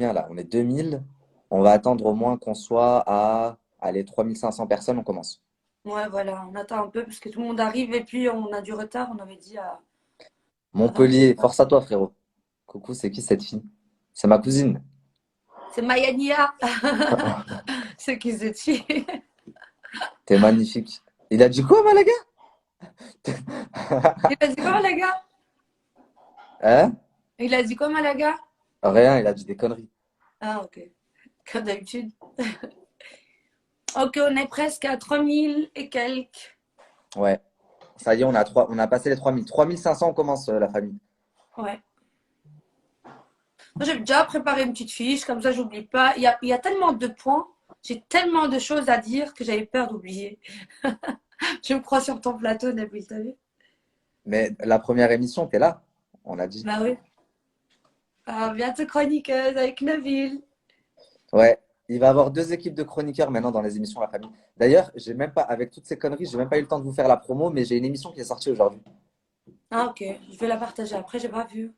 combien là? On est 2000. On va attendre au moins qu'on soit à, allez, 3500 personnes, on commence. Ouais, voilà, on attend un peu parce que tout le monde arrive et puis on a du retard. On avait dit à 25 Montpellier, force à personnes. toi, frérot. Coucou, c'est qui cette fille? C'est ma cousine. C'est Mayania. C'est qui se tue. T'es magnifique. Il a dit quoi, Malaga? Il a dit quoi, Malaga? Hein? Il a dit quoi, Malaga? Rien, il a dit des conneries. Ah, ok. Comme d'habitude. Ok, on est presque à 3000 et quelques. Ouais. Ça y est, on a passé les 3000. 3500, on commence, la famille. Ouais. Moi, j'ai déjà préparé une petite fiche, comme ça, j'oublie pas. Il y a tellement de points, j'ai tellement de choses à dire que j'avais peur d'oublier. Je me crois sur ton plateau, Nabil, t'as vu? Mais la première émission, t'es là, on a dit. Bah oui. Ah, bientôt chroniqueuse avec Nabil. Ouais. Il va y avoir deux équipes de chroniqueurs maintenant dans les émissions La Famille. D'ailleurs, j'ai même pas, avec toutes ces conneries, j'ai même pas eu le temps de vous faire la promo, mais j'ai une émission qui est sortie aujourd'hui. Ah, ok, je vais la partager après, j'ai pas vu.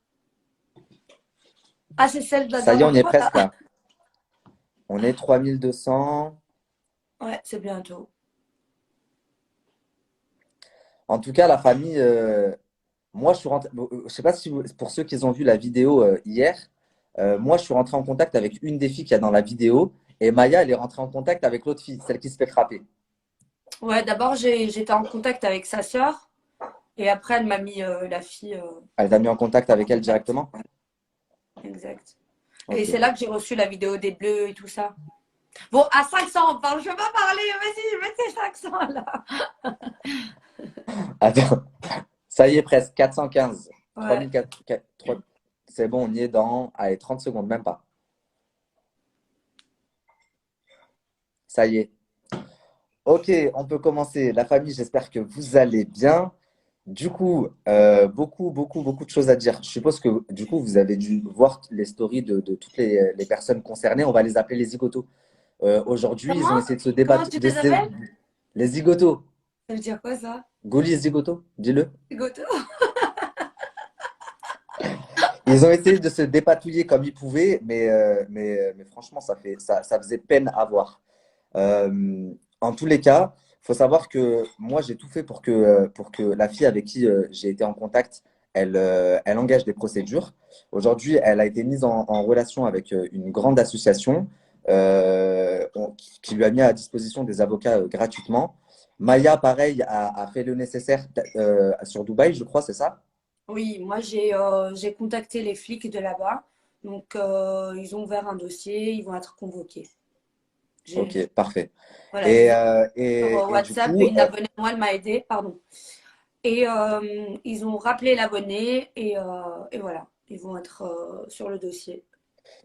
Ah, c'est celle de la Ça y est, on dernière y est fois, là. presque là. On est 3200. Ouais, c'est bientôt. En tout cas, la famille, moi, je suis rentré, bon, je sais pas si pour ceux qui ont vu la vidéo hier, moi, je suis rentré en contact avec une des filles qu'il y a dans la vidéo, et Maya, elle est rentrée en contact avec l'autre fille, celle qui se fait frapper. Ouais, d'abord, j'étais en contact avec sa sœur, et après, elle m'a mis la fille Elle t'a mis en contact en avec elle contact. directement? Ouais, exact. Et Ok. c'est là que j'ai reçu la vidéo des bleus et tout ça. Bon, à 500, on parle. Je veux pas parler. Vas-y, mets tes 500 là. Attends, ça y est, presque 415. Ouais. 3004, c'est bon, on y est dans, allez, 30 secondes, même pas. Ça y est. Ok, on peut commencer. La famille, j'espère que vous allez bien. Du coup, beaucoup de choses à dire. Je suppose que du coup, vous avez dû voir les stories de toutes les personnes concernées. On va les appeler les zigotos. Aujourd'hui, ils ont Comment? essayé de se Comment débattre tu les appelles? les zigotos. Ça veut dire quoi ça? Gaulier zigoto, dis-le. Goto? Ils ont essayé de se dépatouiller comme ils pouvaient, mais franchement, ça faisait peine à voir. En tous les cas, il faut savoir que moi, j'ai tout fait pour que la fille avec qui j'ai été en contact, elle engage des procédures. Aujourd'hui, elle a été mise en relation avec une grande association qui lui a mis à disposition des avocats gratuitement. Maya, pareil, a fait le nécessaire sur Dubaï, je crois, c'est ça? Oui, moi j'ai contacté les flics de là-bas. Donc ils ont ouvert un dossier, ils vont être convoqués. Ok, J'ai- parfait. voilà, je les ai sur Et du WhatsApp coup, et une abonnée à moi, elle m'a aidé, pardon. Et ils ont rappelé l'abonné et voilà, ils vont être sur le dossier.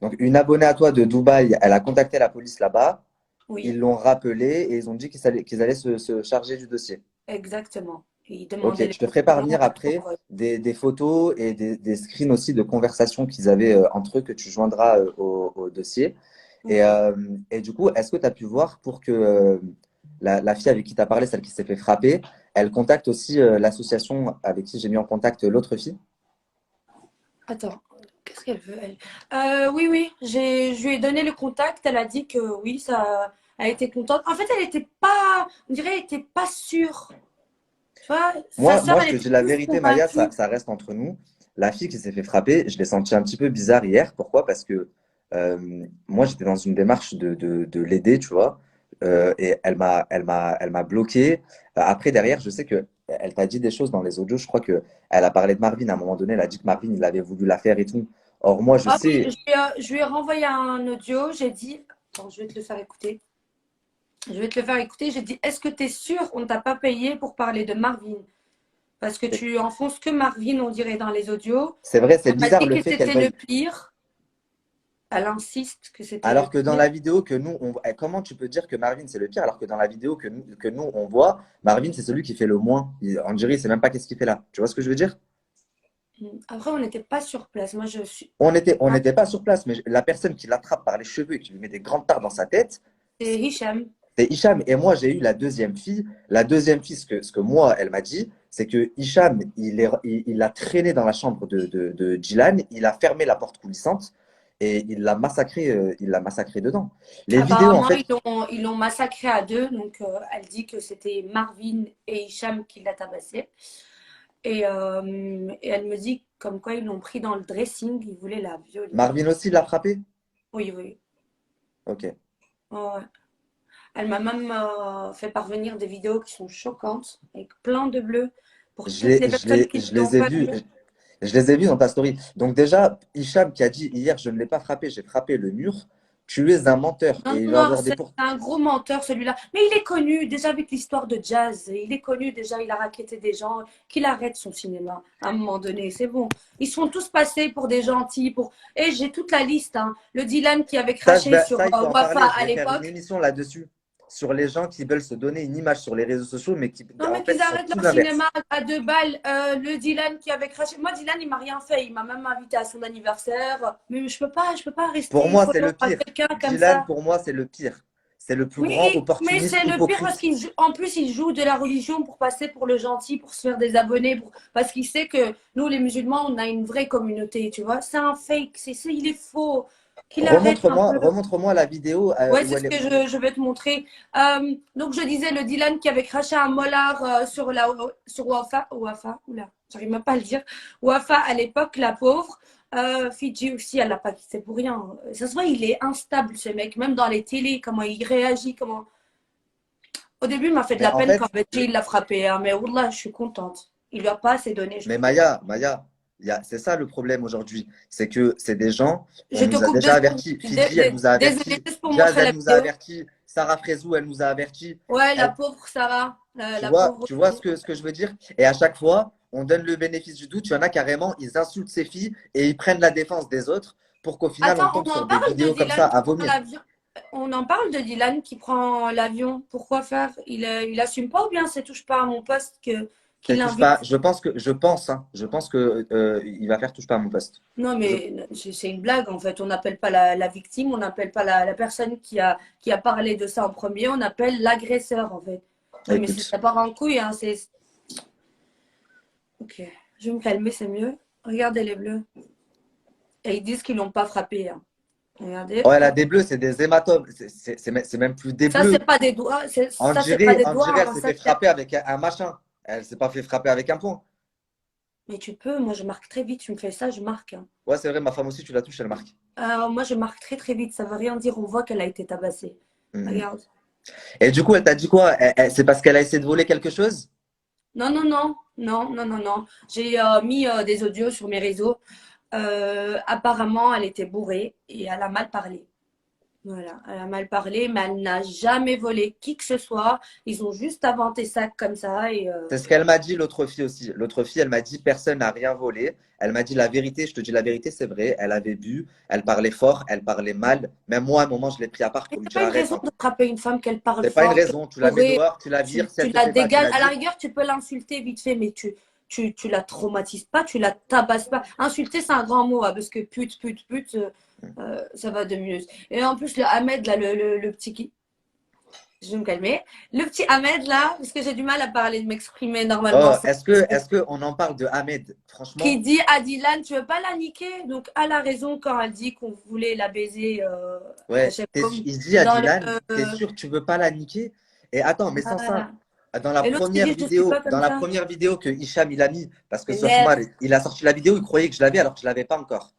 donc une abonnée à toi de Dubaï, elle a contacté la police là-bas, Oui, ils l'ont rappelé et ils ont dit qu'ils allaient se charger du dossier. exactement. Et ils Ok, demandaient les je te ferai documents parvenir et tout après envoyé. des photos et des screens aussi de conversations qu'ils avaient entre eux que tu joindras au dossier. Et, Ok. et du coup, est-ce que tu as pu voir pour que la fille avec qui tu as parlé, celle qui s'est fait frapper, elle contacte aussi l'association avec qui j'ai mis en contact l'autre fille? Attends, qu'est-ce qu'elle veut, elle? Oui, oui, je lui ai donné le contact. Elle a dit que oui, ça a été contente. En fait, elle était pas, on dirait, elle était pas sûre. Tu vois, sa sœur, Moi, je elle te était dis la plus vérité, Maya, convaincue. ça reste entre nous. La fille qui s'est fait frapper, je l'ai sentie un petit peu bizarre hier. Pourquoi? Parce que moi, j'étais dans une démarche de l'aider, tu vois. Et elle m'a bloqué. Après, derrière, je sais que elle t'a dit des choses dans les audios. Je crois que elle a parlé de Marvin à un moment donné. Elle a dit que Marvin, il avait voulu la faire et tout. Or, moi, je Ah oui, sais, je lui ai renvoyé un audio. J'ai dit, attends, je vais te le faire écouter. Je vais te le faire écouter. J'ai dit, est-ce que tu es sûr qu'on ne t'a pas payé pour parler de Marvin? Parce que tu enfonces que Marvin, on dirait, dans les audios. c'est vrai, c'est Elle m'a bizarre dit le que fait qu'elle c'était le veuille. pire. Elle insiste que c'était le Alors que dans la pire. vidéo que nous, comment tu peux dire que Marvin c'est le pire alors que dans la vidéo que nous on voit, Marvin c'est celui qui fait le moins. On dirait, il sait même pas qu'est-ce qu'il fait là. Tu vois ce que je veux dire? Après, on n'était pas sur place. Moi, je suis. On n'était pas sur place, mais la personne qui l'attrape par les cheveux et qui lui met des grandes tartes dans sa tête, C'est Hicham. c'est Hicham. Et moi, j'ai eu la deuxième fille. La deuxième fille, ce que moi, elle m'a dit, c'est que Hicham, il l'a traîné dans la chambre de Dylan, il a fermé la porte coulissante. et il l'a massacré dedans. Les vidéos, en Apparemment, fait, ils l'ont massacré à deux. Donc, elle dit que c'était Marvin et Hicham qui l'a tabassé. Et elle me dit comme quoi ils l'ont pris dans le dressing, ils voulaient la violer. Marvin aussi l'a frappé. Oui, oui. Ok. Ouais. Elle m'a même fait parvenir des vidéos qui sont choquantes, avec plein de bleus, pour toutes les personnes qui Je ne l'ont les ai pas vus. vu. Je les ai vus dans ta story. Donc déjà, Hicham qui a dit hier, je ne l'ai pas frappé, j'ai frappé le mur. Tu es un menteur et Non, il va non, avoir des c'est pour. un gros menteur celui-là. Mais il est connu déjà avec l'histoire de Jazz. Il est connu déjà, il a racketté des gens. Qu'il arrête son cinéma à un moment donné, c'est bon. Ils sont tous passés pour des gentils. Et j'ai toute la liste. Hein. Le Dylan qui avait craché sur Ça, il faut en Wafa parler. Je à vais faire une l'époque. émission là-dessus sur les gens qui veulent se donner une image sur les réseaux sociaux, mais qui Non, en mais fait qu'ils sont arrêtent tout leur l'inverse. cinéma à 2 balles. Le Dylan qui avait craché. Moi, Dylan, il m'a rien fait. Il m'a même invité à son anniversaire. Mais je peux pas Pour rester moi, c'est follow le à pire. quelqu'un comme Dylan, ça. pour moi, c'est le pire. C'est le plus Oui, grand mais opportuniste c'est le pire parce hypocrite. qu'en plus, il joue de la religion pour passer pour le gentil, pour se faire des abonnés, parce qu'il sait que nous, les musulmans, on a une vraie communauté, tu vois. C'est un fake, il est faux. Qu'il arrête un peu. Remontre-moi la vidéo Ouais, où c'est elle ce est. que je vais te montrer. Donc, je disais, le Dylan qui avait craché un molar sur Wafa, oula, j'arrive même pas à le dire. Wafa, à l'époque, la pauvre. Fidji aussi, elle l'a pas quitté pour rien. Ça se voit, il est instable, ce mec. Même dans les télés, comment il réagit, comment. Au début, il m'a fait de Mais la en peine quand fait, Benji il l'a frappé, hein, mais Wallah, je suis contente. Il lui a pas assez donné, je mais trouve. Maya, c'est ça le problème aujourd'hui. C'est que c'est des gens, on Je te nous a coupe deux déjà secondes. avertis. Fidji, elle nous a Désolée, avertis. juste pour Jazz, montrer elle la nous a vidéo. avertis. Sarah Frézou, elle nous a avertis. Ouais, la Elle- pauvre Sarah, la pauvre tu vois aussi. ce que je veux dire? Et à chaque fois, on donne le bénéfice du doute. Il y en a carrément, ils insultent ces filles et ils prennent la défense des autres pour qu'au final, on Attends, tombe on sur en des parle de vidéos comme ça Dylan qui à prend vomir. l'avion. On en parle de Dylan qui prend l'avion. Pourquoi faire? Il assume pas ou bien ça touche pas à mon poste Ça qu'il touche pas. l'invite? Je pense que il va faire touche pas à mon poste. Non, Je- mais c'est une blague en fait. On n'appelle pas la victime, on n'appelle pas la personne qui a parlé de ça en premier, on appelle l'agresseur en fait. Non, mais Écoute. ça part en couille, hein. Ok, je vais me calmer, c'est mieux. Regardez les bleus. Et ils disent qu'ils l'ont pas frappé, hein. Regardez, Ouais, la hop. des bleus, c'est des hématomes. C'est même plus des Ça, c'est bleus. pas des doigts. Ça, c'est pas des On dirait doigts, elle hein. s'est Ça, fait frapper avec un machin. Elle s'est pas fait frapper avec un poing. mais tu peux, moi je marque très vite. Tu me fais ça, je marque, hein. Ouais, c'est vrai, ma femme aussi, tu la touches, elle marque. Moi, je marque très très vite. Ça veut rien dire. On voit qu'elle a été tabassée. Mhm. Regarde. Et du coup, elle t'a dit quoi? C'est parce qu'elle a essayé de voler quelque chose? Non, non, non, non, non, non, non. J'ai mis des audios sur mes réseaux. Apparemment, elle était bourrée et elle a mal parlé. Voilà, elle a mal parlé, mais elle n'a jamais volé qui que ce soit. Ils ont juste inventé ça comme ça. C'est ce qu'elle m'a dit, l'autre fille aussi. L'autre fille, elle m'a dit, personne n'a rien volé. Elle m'a dit la vérité, je te dis la vérité, c'est vrai. Elle avait bu, elle parlait fort, elle parlait mal. Même moi, à un moment, je l'ai pris à part Mais pour lui c'est dire pas une arrête. raison de frapper une femme qu'elle parle C'est pas une fort, qu'elle raison. Tu est la mets bourrée. dehors, tu la vires. Si elle Tu te la fait mal, tu dégages. la À la vires. rigueur, tu peux l'insulter vite fait, mais tu la traumatises pas, tu la tabasses pas. Insulter, c'est un grand mot, hein, parce que pute, ça va de mieux. Et en plus, le Ahmed, là, le petit qui. Je vais me calmer. Le petit Ahmed, là, parce que j'ai du mal à parler, de m'exprimer normalement Oh, sans. est-ce que on en parle de Ahmed? Qui Franchement, dit à Dylan, tu veux pas la niquer? Donc, elle a raison quand elle dit qu'on voulait la baiser à ouais. chaque fois. Il dit à Dans le, Dylan, t'es sûr que tu veux pas la niquer? Et attends, mais sans ça, voilà. Et l'autre, il dit, je suis pas dans comme la ça. première vidéo que Hicham il a mis, parce que M'énerve. Sosmar, il a sorti la vidéo, il croyait que je l'avais alors que je l'avais pas encore.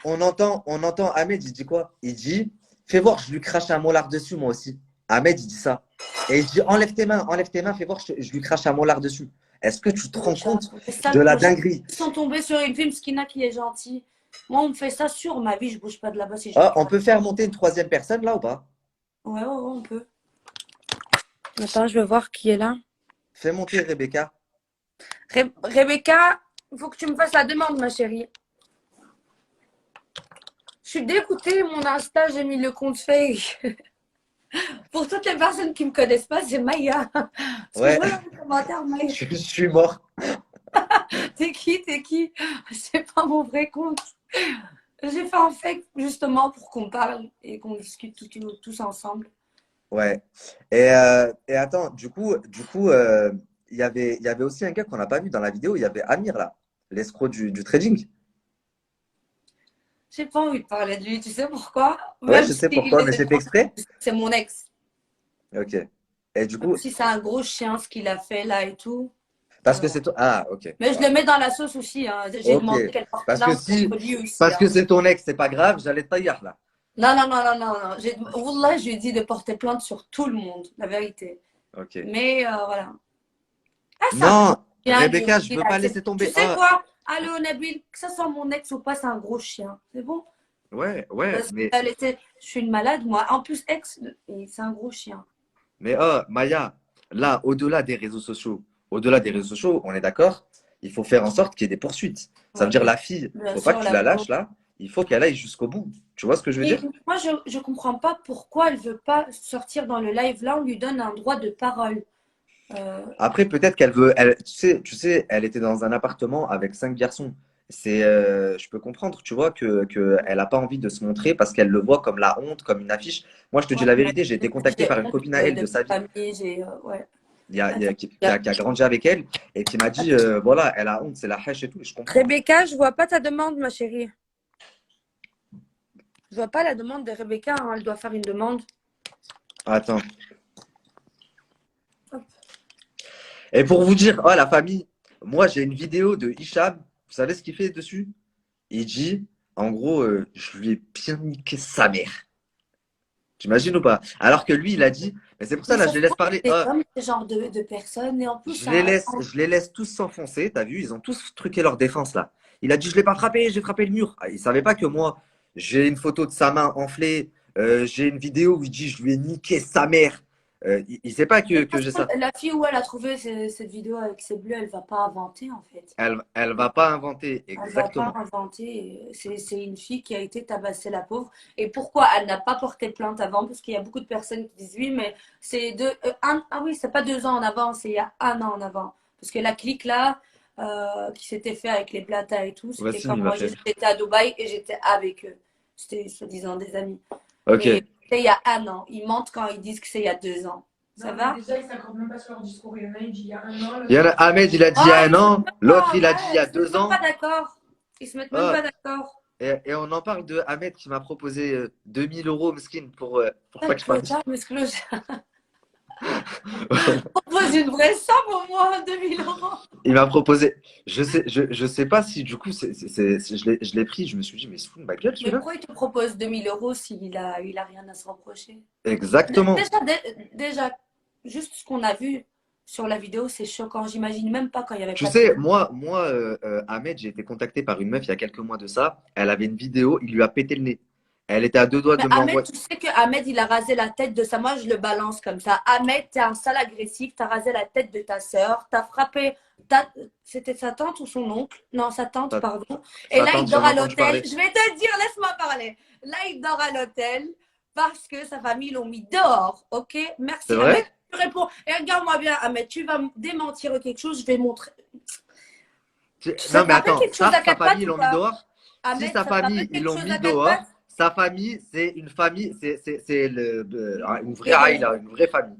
On entend Ahmed, il dit quoi? Il dit, fais voir, je lui crache un molar dessus, moi aussi. Ahmed, il dit ça. Et il dit, enlève tes mains, fais voir, je lui crache un molar dessus. Est-ce que tu te rends compte Les de sales la clochers. dinguerie? Ils sont tombés sur une fille Skina qui est gentille. Moi, on me fait ça sur ma vie, je bouge pas de là-bas si je Oh, vois on pas. peut faire monter une troisième personne là ou pas? Ouais, ouais, ouais, on peut. Attends, je vais voir qui est là. Fais monter Rebecca. Rebecca, il faut que tu me fasses la demande, ma chérie. Je suis dégoûtée, mon Insta, j'ai mis le compte fake. Pour toutes les personnes qui me connaissent pas, c'est Maya. Parce que je Ouais, vois dans les commentaires, Maya, je suis mort. t'es qui, t'es qui? C'est pas mon vrai compte. J'ai fait un fake justement pour qu'on parle et qu'on discute tous ensemble. Ouais. Et attends, il y avait aussi un gars qu'on n'a pas vu dans la vidéo, il y avait Amir là, l'escroc du trading. J'ai pas envie de parler de lui, tu sais pourquoi? Ouais, Même je sais s'il pourquoi, est mais j'ai fait exprès. c'est mon ex. Ok. Et du Même coup, si c'est un gros chien ce qu'il a fait là et tout. parce que Non. c'est toi. Ah, ok. Mais je le Voilà. mets dans la sauce aussi, hein. J'ai Ok. demandé qu'elle porte Parce que plainte si, contre lui aussi, parce hein. que c'est ton ex, c'est pas grave, j'allais te tailler là. Non, non, non, non, non, non. Wallah, je lui ai dit de porter plainte sur tout le monde, la vérité. Ok. Mais voilà. Ah, c'est un gros Non, chien, lui Rebecca, aussi, je veux là. pas laisser Tu tomber. sais Ah, quoi? Allô, Nabil, que ce soit mon ex ou pas, c'est un gros chien. C'est bon? ouais, ouais, Parce qu'elle était. Je suis une malade, moi. En plus, ex, et c'est un gros chien. mais oh, Maya, là, au-delà des réseaux sociaux, on est d'accord, il faut faire en sorte qu'il y ait des poursuites. Ça veut Ouais, dire la fille, bien faut pas que sûr, tu la la pauvre. lâches là, il faut qu'elle aille jusqu'au bout. Tu vois ce que je veux Mais dire? moi, je comprends pas pourquoi elle veut pas sortir dans le live. Là, on lui donne un droit de parole. Euh, Après, peut-être qu'elle veut, tu sais, elle était dans un appartement avec 5 garçons. Je peux comprendre, tu vois, que elle a pas envie de se montrer parce qu'elle le voit comme la honte, comme une affiche. Moi, je te dis ouais, la mais vérité, j'ai été contacté j'ai par une honte copine à elle de de sa ma vie, famille. Ouais. il y a- Attends. qui a grandi avec elle et qui m'a dit, voilà, elle a honte, c'est la hache et tout. Et je comprends. Rebecca, je vois pas ta demande, ma chérie. Je vois pas la demande de Rebecca, hein. Elle doit faire une demande. Attends. Et pour vous dire, oh la famille, moi j'ai une vidéo de Hicham, vous savez ce qu'il fait dessus? Il dit, en gros, je lui ai bien niqué sa mère. T'imagines ou pas? Alors que lui, il a dit, mais c'est pour ça Mais là, je sauf les quoi, laisse parler. c'est comme ce genre de personnes. Et en plus, Je les laisse tous s'enfoncer, t'as vu? Ils ont tous truqué leur défense là. Il a dit, je l'ai pas frappé, j'ai frappé le mur. Ah, il savait pas que moi, j'ai une photo de sa main enflée, j'ai une vidéo où il dit, je lui ai niqué sa mère. Il sait pas de toute que j'ai façon, ça. la fille où elle a trouvé cette vidéo avec ses bleus, elle va pas inventer en fait. Elle va pas inventer, Elle va pas exactement. inventer. C'est une fille qui a été tabassée, la pauvre. Et pourquoi elle n'a pas porté plainte avant? Parce qu'il y a beaucoup de personnes qui disent oui, mais c'est ah oui, c'est pas 2 ans en avant, c'est il y a un an en avant. Parce que la clique là, qui s'était fait avec les Blata et tout, c'était Voici, quand il m'a moi fait. j'étais à Dubaï et j'étais avec eux. C'était soi-disant des amis. Mais Ok. c'était il y a un an. Ils mentent quand ils disent que c'est il y a 2 ans. Ça Non, mais va? déjà, ils s'accordent même pas sur leur discours. Il y en a, il dit il y a un an, Il y l'autre, en il a, dit il y a Ahmed, il a 2 ans. dit il y a Ah, un ils se mettent an, même l'autre, pas, il a dit il y ouais, a ils se mettent deux même pas ans. d'accord. Ils se mettent même Ah, pas d'accord. et on en parle de Ahmed qui m'a proposé 2000 € mesquine pour Ah, pas que je parle. clochard, mais ce clochard. Propose une vraie somme au moins, 2000 euros. Il m'a proposé. Je sais pas si du coup, je l'ai pris. Je me suis dit, mais il se fout de ma gueule Mais celui-là. pourquoi il te propose 2000 € il a rien à se reprocher? Exactement. Déjà, juste ce qu'on a vu sur la vidéo, c'est choquant. J'imagine même pas quand il n'y avait Tu pas de sais, caméra. Ahmed, j'ai été contacté par une meuf il y a quelques mois de ça. Elle avait une vidéo, il lui a pété le nez. Elle était à 2 doigts Mais de me Ahmed, l'envoyer. tu sais que Ahmed, il a rasé la tête de sa. Moi, je le balance comme ça. Ahmed, t'es un sale agressif. T'as rasé la tête de ta sœur. T'as frappé. C'était sa tante ou son oncle? Non, sa tante, Ça, pardon. Et ça là, il tente, dort j'en ai à entendu l'hôtel. parler. Je vais te dire, laisse-moi parler. Là, il dort à l'hôtel parce que sa famille l'ont mis dehors. Ok? C'est Merci, Ahmed. vrai? Tu réponds. Et regarde-moi bien, Ahmed. Tu vas me démentir quelque chose. Je vais montrer. Ça Non, te mais rappelle attends, quelque chose ça, à sa quatre famille, pattes ils ou l'ont mis pas? dehors. Si Ahmed, sa ça te famille, rappelle ils quelque l'ont chose mis à quatre dehors, pattes? sa famille, c'est une famille, c'est une vraie Dégagez. aïla, une vraie famille.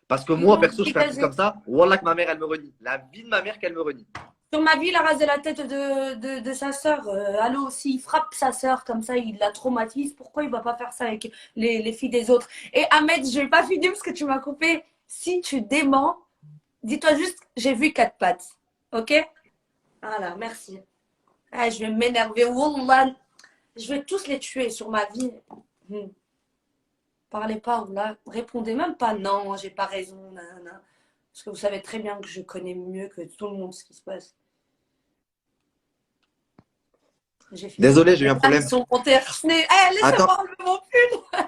Parce que Ils moi, vont perso, je fais un truc dégager. comme ça, Wallah que ma mère, elle me renie. La vie de ma mère qu'elle me renie. Sur ma vie, il a rasé la tête de sa sœur. Allô, s'il frappe sa sœur comme ça, il la traumatise. Pourquoi il ne va pas faire ça avec les filles des autres? Et Ahmed, je ne vais pas finir parce que tu m'as coupé. Si tu démens, dis-toi juste, j'ai vu quatre pattes. Ok? Voilà, merci. Ah, je vais m'énerver. Wallah, je vais tous les tuer sur ma vie. Hmm. Parlez pas, Wallah. Répondez même pas non, j'ai pas raison. Nanana. Parce que vous savez très bien que je connais mieux que tout le monde ce qui se passe. J'ai fini. Désolé, j'ai eu Les un fans, ils problème. sont montés. Eh, Attends, laissez-moi enlever mon pull.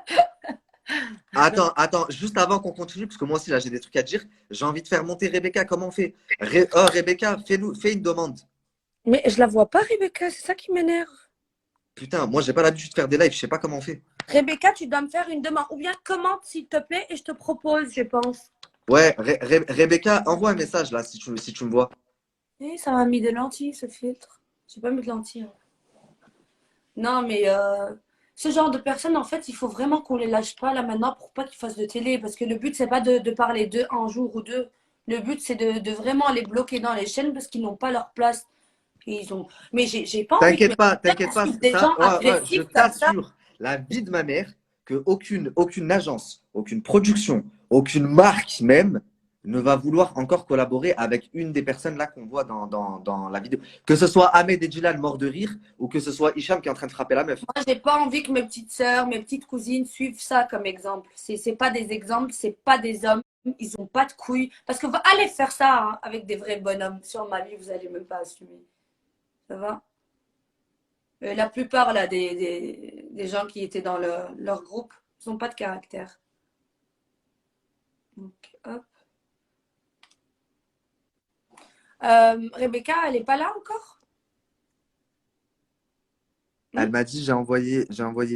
attends, juste avant qu'on continue, parce que moi aussi, là, j'ai des trucs à dire. J'ai envie de faire monter Rebecca. Comment on fait? Oh, Rebecca, fais une demande. Mais je la vois pas, Rebecca, c'est ça qui m'énerve. Putain, moi, j'ai pas l'habitude de faire des lives, je sais pas comment on fait. Rebecca, tu dois me faire une demande. Ou bien commente, s'il te plaît, et je te propose, je pense. Ouais, Rebecca, envoie un message là, si tu me vois. Eh, ça m'a mis des lentilles, ce filtre. J'ai pas mis de lentilles, hein. Non, mais ce genre de personnes, en fait, il faut vraiment qu'on les lâche pas là maintenant pour pas qu'ils fassent de télé. Parce que le but, c'est pas de parler d'eux un jour ou deux. Le but, c'est de vraiment les bloquer dans les chaînes parce qu'ils n'ont pas leur place. Ils ont... Mais j'ai pas envie que mes T'inquiète pas, suivent des ça, gens ouais, ouais, je agressifs comme ça. t'assure, la vie de ma mère, que aucune agence, aucune production, aucune marque même ne va vouloir encore collaborer avec une des personnes là qu'on voit dans la vidéo. Que ce soit Ahmed et Dylan mort de rire ou que ce soit Hicham qui est en train de frapper la meuf. Moi, j'ai pas envie que mes petites sœurs, mes petites cousines suivent ça comme exemple. C'est pas des exemples, c'est pas des hommes. Ils ont pas de couilles. Parce que allez faire ça hein, avec des vrais bonhommes. Sur ma vie, vous allez même pas assumer. Ça va? La plupart là, des gens qui étaient dans leur groupe, ils n'ont pas de caractère. Donc, hop. Rebecca, elle est pas là encore? Elle m'a dit, j'ai envoyé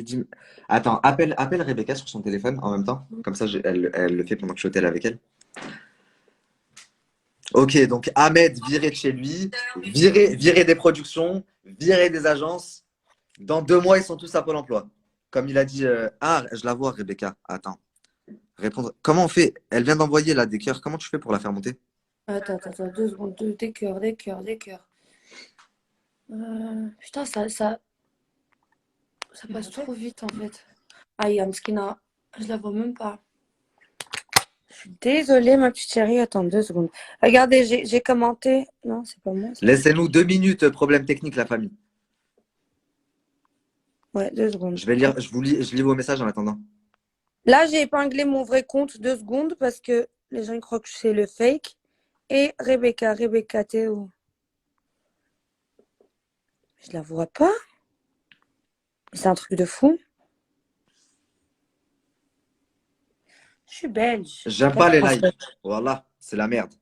10. Attends, appelle Rebecca sur son téléphone en même temps. Comme ça, elle le fait pendant que je suis au tel avec elle. Ok, donc Ahmed viré de chez lui, viré des productions, viré des agences. Dans 2 mois, ils sont tous à Pôle emploi. Comme il a dit. Ah, je la vois, Rebecca. Attends. Répondre. Comment on fait? Elle vient d'envoyer là des cœurs. Comment tu fais pour la faire monter? Attends, 2 secondes. Des cœurs. Putain, ça passe trop vite en fait. Aïe, Amskina, je la vois même pas. Je suis désolée, ma petite chérie. Attends 2 secondes. Regardez, j'ai commenté. Non, c'est pas moi. Laissez-nous 2 minutes, problème technique, la famille. Ouais, 2 secondes. Je vais lire, je lis vos messages en attendant. Là, j'ai épinglé mon vrai compte 2 secondes parce que les gens ils croient que c'est le fake. Et Rebecca, t'es où? Je la vois pas. C'est un truc de fou. Je suis belge. J'aime pas les likes. Voilà, c'est la merde.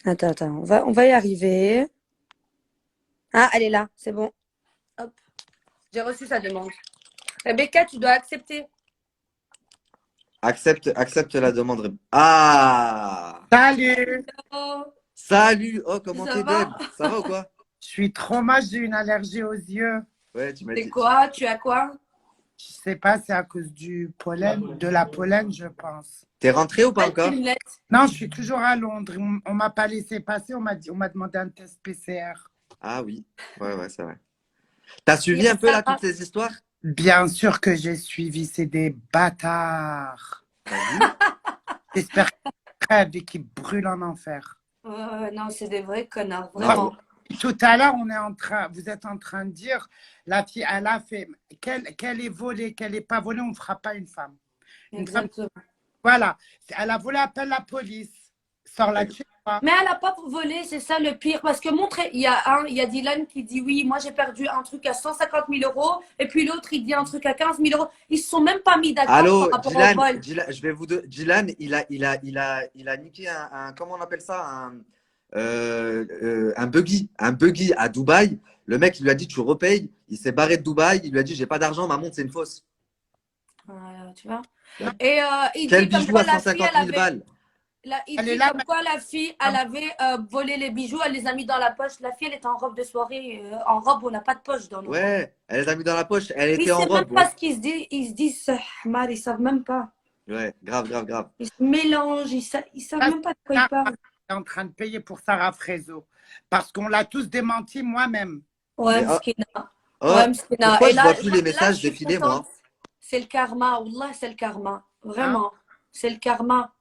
Attends, on va y arriver. Ah, elle est là, c'est bon. Hop. J'ai reçu sa demande. Rebecca, tu dois accepter. Accepte la demande. Ah! Salut, Oh, Salut! Oh, comment ça t'es va? belle? Ça va ou quoi? je suis trop mal, j'ai une allergie aux yeux. Ouais, tu m'as C'est dit. quoi? Tu as quoi? Je sais pas, c'est à cause du pollen, de la pollen, je pense. T'es rentré ou pas Pas encore? de lunettes. Non, je suis toujours à Londres. On m'a pas laissé passer, on m'a demandé un test PCR. Ah oui. Ouais, c'est vrai. T'as Il y suivi a un peu là ça. toutes ces histoires? Bien sûr que j'ai suivi, c'est des bâtards. Vas-y. J'espère qu'ils crèvent et qu'ils brûlent en enfer. Non, c'est des vrais connards, Non, vraiment. Tout à l'heure, vous êtes en train de dire, la fille, elle a fait, qu'elle est volée, qu'elle n'est pas volée, on ne fera pas une femme. Une femme, Exactement. voilà. Elle a volé, appelle la police. Sors la tuer. Mais elle n'a pas volé, c'est ça le pire. Parce que il y a Dylan qui dit oui, moi j'ai perdu un truc à 150 000 euros. Et puis l'autre, il dit un truc à 15 000 euros. Ils ne se sont même pas mis d'accord Allô, par rapport au Dylan, vol. je vais vous deux. Dylan, il a niqué comment on appelle ça? Un buggy à Dubaï. Le mec, il lui a dit, tu repayes. Il s'est barré de Dubaï. Il lui a dit, j'ai pas d'argent, ma montre, c'est une fausse. Voilà, tu vois. Ouais. Et il Quel dit comme bijou quoi à la fille, 150 000 balles? il Elle est dit là, comme quoi la fille, elle avait volé les bijoux, elle les a mis dans la poche. La fille, elle était en robe de soirée. En robe, on n'a pas de poche dans nos robes. Ouais, elle les a mis dans la poche. Elle Ils était ne en savent même robe. pas ce qu'ils se disent. Ils se disent, Ahmad, ils savent même pas. Ouais, grave. Ils se mélangent, ils savent Ah, même pas de quoi ils parlent. est en train de payer pour Sarah Frézo. Parce qu'on l'a tous démenti moi-même. Ouais, Mais, Mskina. oh, Ouais, Mskina. pourquoi Et je là, vois plus les là, messages je suis défiler, contente. moi? C'est le karma. Wallah, c'est le karma. Vraiment. Hein? C'est le karma.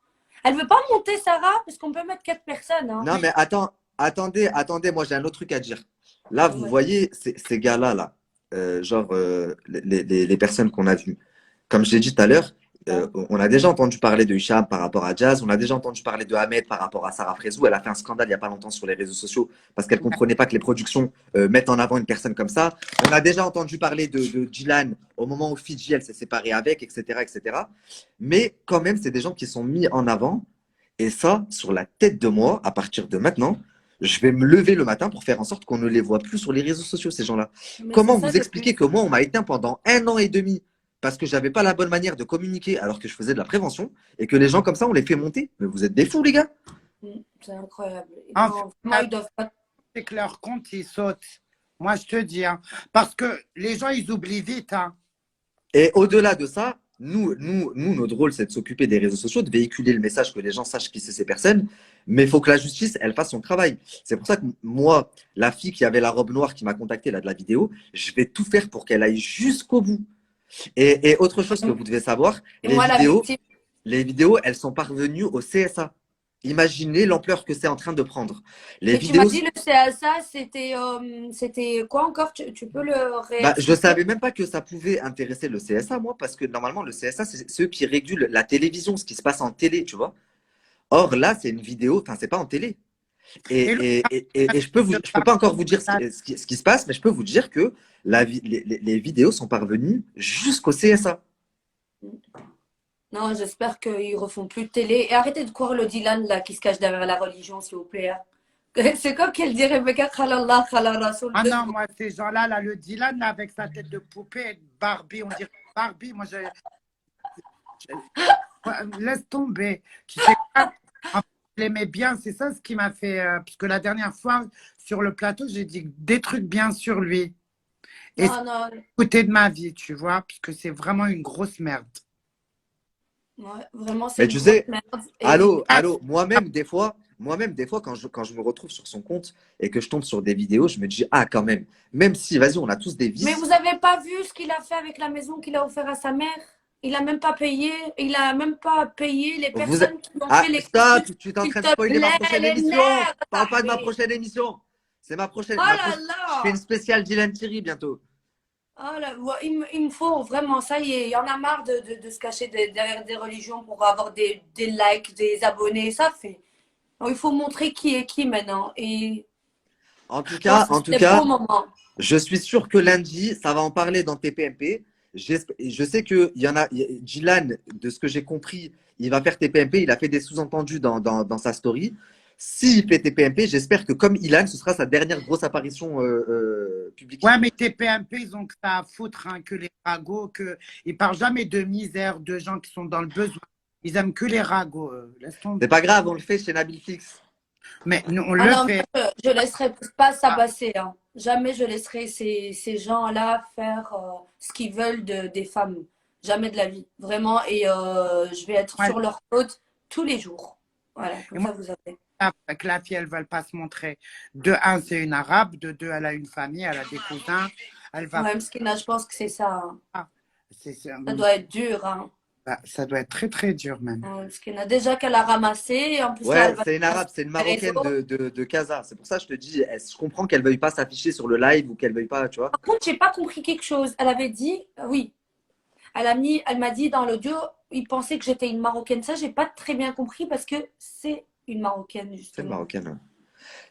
Elle veut pas monter, Sarah, parce qu'on peut mettre 4 personnes. Hein. Non, mais attendez, moi j'ai un autre truc à dire. Là, vous Ouais. voyez ces gars-là, là, les personnes qu'on a vues. Comme je l'ai dit tout à l'heure, on a déjà entendu parler de Hicham par rapport à Jazz, on a déjà entendu parler de Ahmed par rapport à Sarah Frézou. Elle a fait un scandale il n'y a pas longtemps sur les réseaux sociaux parce qu'elle ne comprenait pas que les productions mettent en avant une personne comme ça. On a déjà entendu parler de Dylan au moment où Fidji, elle s'est séparée avec, etc. Mais quand même, c'est des gens qui sont mis en avant. Et ça, sur la tête de moi, à partir de maintenant, je vais me lever le matin pour faire en sorte qu'on ne les voit plus sur les réseaux sociaux, ces gens-là. Mais Comment c'est ça, vous expliquer que moi, on m'a éteint pendant 1 an et demi parce que j'avais pas la bonne manière de communiquer alors que je faisais de la prévention et que les gens comme ça, on les fait monter? Mais vous êtes des fous, les gars. C'est incroyable. En Non, fait, vraiment, ils doivent pas. c'est que leur compte, ils sautent. Moi, je te dis. Hein. Parce que les gens, ils oublient vite. Hein. Et au-delà de ça, notre rôle, c'est de s'occuper des réseaux sociaux, de véhiculer le message, que les gens sachent qui c'est ces personnes. Mais il faut que la justice, elle fasse son travail. C'est pour ça que moi, la fille qui avait la robe noire qui m'a contacté là de la vidéo, je vais tout faire pour qu'elle aille jusqu'au bout. Et autre chose que vous devez savoir, Et moi, la victime. les vidéos, elles sont parvenues au CSA. Imaginez l'ampleur que c'est en train de prendre. Les Et tu m'as vidéos, dit le CSA, c'était quoi encore? Tu peux le bah, je ne réexpliquer? savais même pas que ça pouvait intéresser le CSA, moi, parce que normalement, le CSA, c'est ceux qui régulent la télévision, ce qui se passe en télé, tu vois. Or, là, c'est une vidéo, enfin, c'est pas en télé. Et le Et je peux pas encore vous dire ce qui se passe, mais je peux vous dire que les vidéos sont parvenues jusqu'au CSA. Non, j'espère qu'ils refont plus de télé. Et arrêtez de croire le Dylan là qui se cache derrière la religion, s'il vous plaît, hein. C'est comme qu'elle dit Rebecca Khalallah, Khalal Rasoul. Ah non, moi, ces gens-là, là, le Dylan, là, avec sa tête de poupée, Barbie, on dirait Barbie. Moi, laisse tomber. Tu sais quoi? En fait, je l'aimais bien. C'est ça ce qui m'a fait. Parce que la dernière fois, sur le plateau, j'ai dit des trucs bien sur lui. Et c'est Non, non. côté de ma vie, tu vois, puisque c'est vraiment une grosse merde. Ouais, vraiment, c'est Mais une tu grosse sais, merde. Et allô, moi-même, des fois, quand je me retrouve sur son compte et que je tombe sur des vidéos, je me dis, ah, quand même, même si, vas-y, on a tous des mais vices. vous avez pas vu ce qu'il a fait avec la maison qu'il a offert à sa mère? Il a même pas payé. Il a même pas payé les Vous... personnes qui ont Ah, fait les stop, courses. tu es en S'il train de te spoiler ma plaît, prochaine les émission. nerfs, Parle pas de ma mais- prochaine émission. C'est ma prochaine, Oh là Je fais une là! spéciale Dylan Thierry bientôt. Oh là, ouais, il me faut vraiment, ça y est, il y en a marre de se cacher derrière des religions pour avoir des likes, des abonnés, ça fait. Alors, il faut montrer qui est qui maintenant. Et je pense que En tout c'est le bon cas, moment. je suis sûr que lundi, ça va en parler dans TPMP. Je sais que Dylan, de ce que j'ai compris, il va faire TPMP. Il a fait des sous-entendus dans sa story. S'il fait TPMP, j'espère que comme Ilan, ce sera sa dernière grosse apparition publique. Ouais, mais tes PMP, ils ont que ça à foutre, hein, que les ragots, que... Ils parlent jamais de misère, de gens qui sont dans le besoin. Ils aiment que les ragots. Laisse tomber. C'est pas grave, on le fait chez Nabil Fix. Mais nous, on Ah le non, fait. je laisserai pas ça passer, hein. Jamais je laisserai ces gens-là faire ce qu'ils veulent des femmes. Jamais de la vie. Vraiment. Et je vais être Ouais. sur leur faute tous les jours. Voilà, Et comme moi, ça vous avez. avec la fille, elles ne veulent pas se montrer. De un, c'est une arabe. De deux, elle a une famille, elle a des cousins. Elle va Ouais, Mskina, je pense que c'est ça, hein. pas. Ça doit être dur, hein. Ça doit être très, très dur même. Parce qu'il y en a déjà qu'elle a ramassé, et en plus là, Ouais, elle va c'est une arabe, c'est une marocaine de Casa. C'est pour ça que je te dis, je comprends qu'elle veuille pas s'afficher sur le live ou qu'elle veuille pas, tu vois. Par contre, j'ai pas compris quelque chose. Elle avait dit, oui, elle m'a dit dans l'audio, il pensait que j'étais une Marocaine. Ça, j'ai pas très bien compris parce que c'est une Marocaine, C'est une justement. marocaine. Ouais.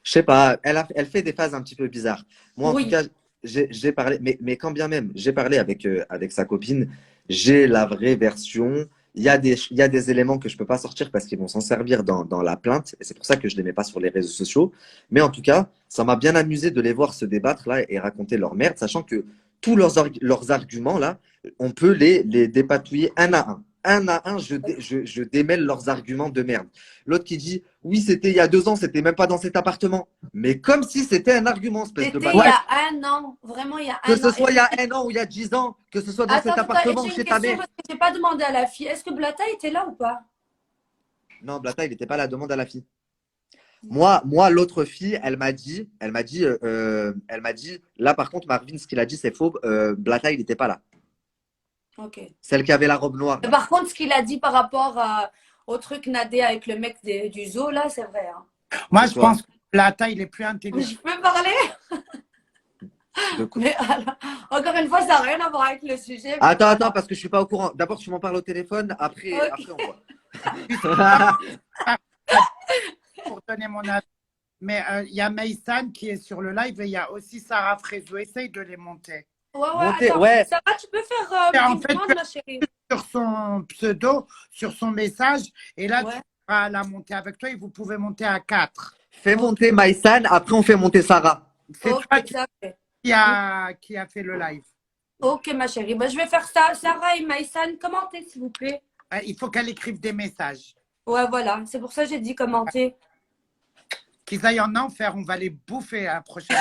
Je sais pas, elle fait des phases un petit peu bizarres. Moi, en tout Oui, cas, j'ai parlé, mais quand bien même, j'ai parlé avec sa copine, j'ai la vraie version. Il y a des éléments que je peux pas sortir parce qu'ils vont s'en servir dans la plainte, et c'est pour ça que je les mets pas sur les réseaux sociaux. Mais en tout cas, ça m'a bien amusé de les voir se débattre là et raconter leur merde, sachant que tous leurs arguments là, on peut les dépatouiller un à un. Un à un, je démêle leurs arguments de merde. L'autre qui dit, oui, c'était il y a 2 ans, c'était même pas dans cet appartement. Mais comme si c'était un argument, espèce de c'était il y bâtard. a un an, vraiment il y a Que un ce an. soit il y a 1 an ou il y a 10 ans, que ce soit dans cet Attends, appartement ou j'ai une chez ta question mère. parce que j'ai pas demandé à la fille. Est-ce que Blata était là ou pas? Non, Blata, il n'était pas là, demande à la fille. Moi, l'autre fille, elle m'a dit, là par contre, Marvin, ce qu'il a dit, c'est faux. Blata, il n'était pas là. Ok. Celle qui avait la robe noire. Mais Là. par contre, ce qu'il a dit par rapport au truc Nadé avec le mec du zoo, là, c'est vrai, hein. Moi, De je quoi pense que Plata, il est plus intelligent. Je peux parler? De quoi Mais alors, encore une fois, ça n'a rien à voir avec le sujet. Attends, parce que je suis pas au courant. D'abord, tu m'en parles au téléphone, après, Ok. après on voit. Pour donner mon avis. Mais il y a Maïsan qui est sur le live et il y a aussi Sarah Frézo. Essaye de les monter. Ouais, Montez, attends. ouais. Ça va, tu peux faire Et en une fait, demande, ma chérie. Sur son pseudo, sur son message, et là, Ouais. tu pourras la monter avec toi et vous pouvez monter à 4. Fais monter Maïsan, après on fait monter Sarah. C'est Ok, toi ça fait. qui a fait le live. Ok, ma chérie. Ben, je vais faire ça. Sarah et Maïsan, commentez, s'il vous plaît. Il faut qu'elle écrive des messages. Ouais, voilà. C'est pour ça que j'ai dit commenter. Qu'ils aillent en enfer, on va les bouffer à la prochaine.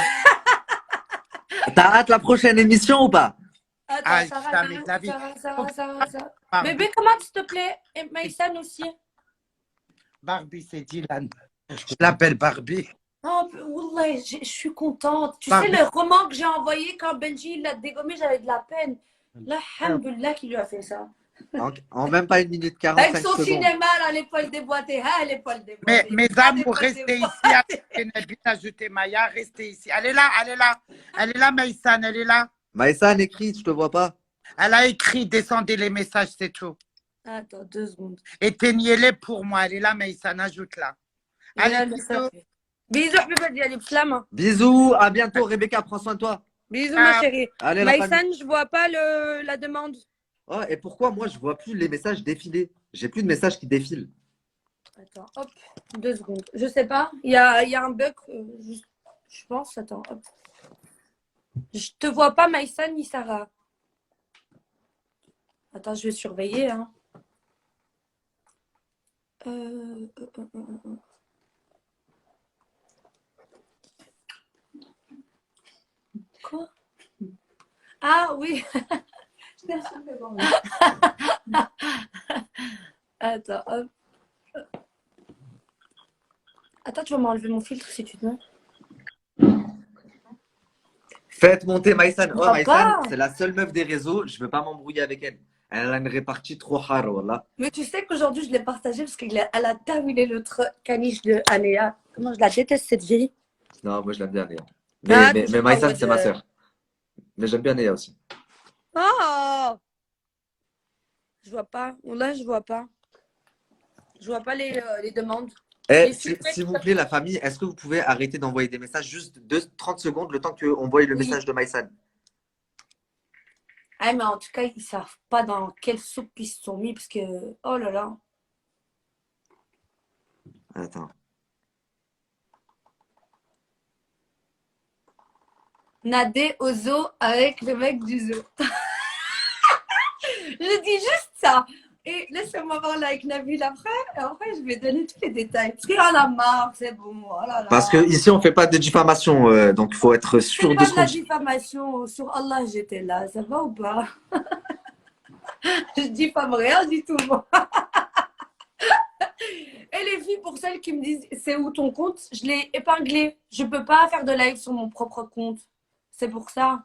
T'as hâte la prochaine émission ou pas? Attends, Ah, Sarah, jamais de la vie. Sarah. Barbie, Bébé, comment s'il te plaît? Et Maïsan aussi. Barbie, c'est Dylan. Je l'appelle Barbie. Oh, Wallah, je suis contente. Tu sais, Barbie. le roman que j'ai envoyé quand Benji l'a dégommé, j'avais de la peine. Là, alhamdoulilah qu'il lui a fait ça. En même pas 1 minute Avec 45 son secondes. cinéma, là, l'épaule déboîtée. Ah, l'épaule Mais déboîtée. mes Ah, amours, l'épaule restez ici. déboîtée. Ajouter ajouter Maya, restez ici. Elle est là, elle est là. Elle est là, Maïsan, elle est là. Maïsan, écrit, je te vois pas. Elle a écrit, descendez les messages, c'est tout. Attends, 2 secondes. Éteignez-les pour moi. Elle est là, Maïsan, ajoute-la. Allez, Regarde bisous. ça. Bisous, Habiba, allez, Pslam. Bisous, à bientôt, Rebecca, prends soin de toi. Bisous, ma Ciao. chérie. Allez, la famille. Maïsan, je vois pas la demande. Oh, et pourquoi moi je vois plus les messages défiler? J'ai plus de messages qui défilent. Attends, hop, 2 secondes. Je sais pas. Il y a un bug. Je pense. Attends, hop. Je te vois pas, Maïsan ni Sarah. Attends, je vais surveiller. Hein. Quoi? Ah oui. Attends, hop. Attends, tu vas m'enlever mon filtre si tu te mets. Faites monter Maïsan. Oh, Ah, Maïsan, pas. c'est la seule meuf des réseaux. Je veux pas m'embrouiller avec elle. Elle a une répartie trop rare, voilà. Mais tu sais qu'aujourd'hui, je l'ai partagé parce qu'elle a terminé notre caniche de Aléa. Comment je la déteste, cette vieille. Non, moi je l'aime bien, Néa. Ah, Mais toujours Maïsan, en mode, c'est ma sœur. Mais j'aime bien Néa aussi. Oh! Je vois pas. Là, je vois pas. Je vois pas les demandes. Eh, Les filtres, s'il vous plaît, la famille, est-ce que vous pouvez arrêter d'envoyer des messages juste 30 secondes le temps qu'on voit le Oui. message de Maïsan? Ah, mais en tout cas, ils savent pas dans quelle soupe ils se sont mis parce que, oh là là. Attends. Nader au zoo avec le mec du zoo. Je dis juste ça. Et laissez-moi voir là avec Nabil après. Et après, je vais donner tous les détails. Parce qu'il en a marre, c'est bon. Oh là là. Parce que ici on fait pas de diffamation, donc il faut être sûr C'est de pas ce de qu'on la dit. diffamation. Sur Allah, j'étais là. Ça va ou pas? Je diffame rien du tout, moi. Et les filles, pour celles qui me disent c'est où ton compte, je l'ai épinglé. Je peux pas faire de live sur mon propre compte. C'est pour ça.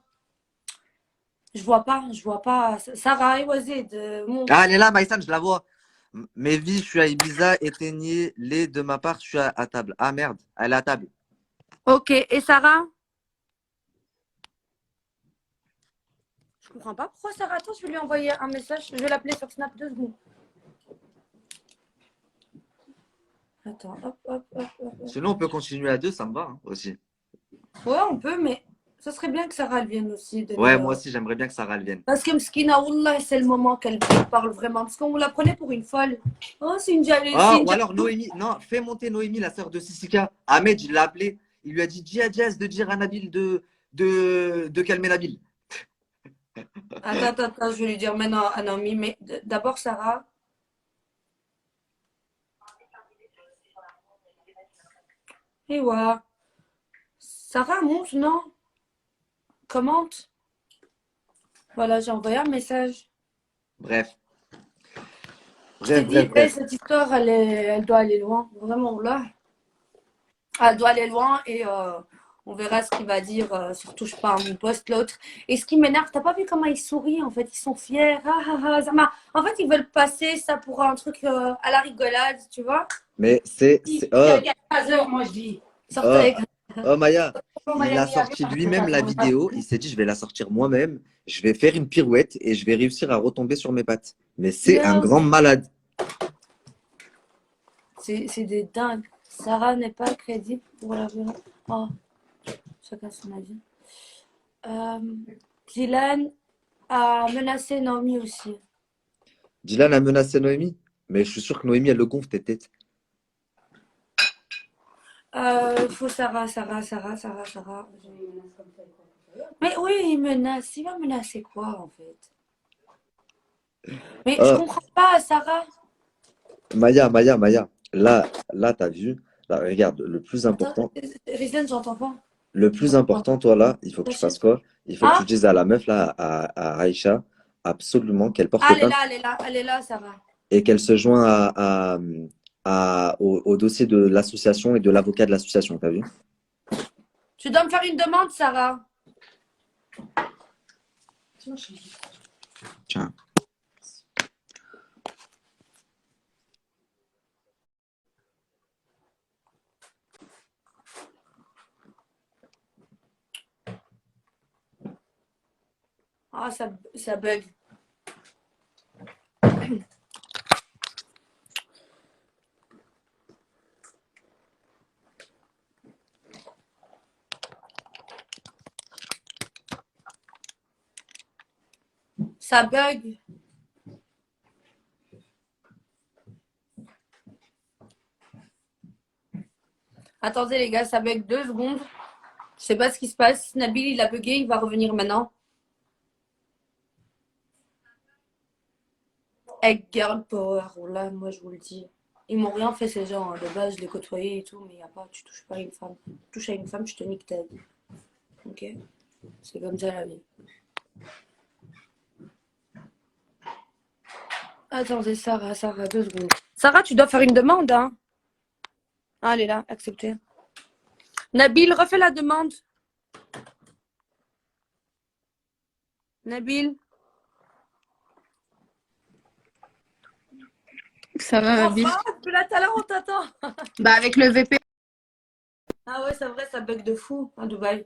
Je vois pas. Sarah et Wazid, Ah, elle est là, Maïsan, je la vois. Mes vies, je suis à Ibiza, éteignez-les de ma part, je suis à table. Ah merde, elle est à table. Ok, et Sarah? Je comprends pas pourquoi Sarah. Attends, je vais lui envoyer un message. Je vais l'appeler sur Snap 2 secondes. Attends, hop. Sinon, on peut continuer à deux, ça me va hein, aussi. Ouais, on peut, mais ça serait bien que Sarah elle vienne aussi. Ouais, moi aussi, j'aimerais bien que Sarah elle vienne. Parce que Mskina, Wallah, c'est le moment qu'elle parle vraiment. Parce qu'on la prenait pour une folle. Oh, c'est une jalousie. Ah, ou alors Noémie, non, fais monter Noémie, la sœur de Sissika. Ahmed, il l'a appelé. Il lui a dit, dis à Jazz de dire à Nabil de calmer Nabil. Attends, je vais lui dire maintenant à Naomi. Mais d'abord, Sarah. Et ouais. Sarah, monte, non? Commente. Voilà, j'ai envoyé un message. Bref. Je t'ai dit, cette histoire, elle doit aller loin. Vraiment, là. Elle doit aller loin et on verra ce qu'il va dire. Surtout, je pas à mon poste, l'autre. Et ce qui m'énerve, t'as pas vu comment ils sourient, en fait. Ils sont fiers. En fait, ils veulent passer ça pour un truc à la rigolade, tu vois. Mais c'est. Moi, je dis. Sortez avec... Oh Maya, il a sorti lui-même la vidéo. Il s'est dit, je vais la sortir moi-même. Je vais faire une pirouette et je vais réussir à retomber sur mes pattes. Mais c'est un grand malade. C'est des dingues. Sarah n'est pas crédible pour la violence. Oh, chacun son avis. Dylan a menacé Naomi aussi. Dylan a menacé Noémie. Mais je suis sûr que Noémie, elle le gonfle, tes têtes. Faut Sarah. Mais oui, il menace. Il va menacer quoi, en fait? Mais je comprends pas, Sarah. Maya. Là, t'as vu. Là, regarde, le plus important. Rizan, j'entends pas. Le plus important, toi, là, il faut que tu fasses quoi? Il faut que tu Hein? dises à la meuf, là, à Aïcha, absolument qu'elle Ah, porte elle est plainte là, elle est là, elle est là, Sarah. et qu'elle se joint au dossier de l'association et de l'avocat de l'association, t'as vu? Tu dois me faire une demande, Sarah. Tiens. Ah, ça bug. Ça bug. Attendez, les gars, ça bug 2 secondes. Je sais pas ce qui se passe. Nabil, il a bugué, il va revenir maintenant. Egg Girl Power, oh là, moi je vous le dis. Ils m'ont rien fait ces gens, hein. De base, je les côtoyais et tout, mais y a pas, tu touches pas à une femme. Tu touches à une femme, je te nique ta vie. Ok? C'est comme ça la vie. Attendez, Sarah, 2 secondes. Sarah, tu dois faire une demande, hein? Ah, elle est là, acceptée. Nabil, refais la demande. Nabil. Ça va, ma bille? Enfin, depuis là tout à l'heure, on t'attend. Bah, avec le VP. Ah ouais, c'est vrai, ça bug de fou à Dubaï.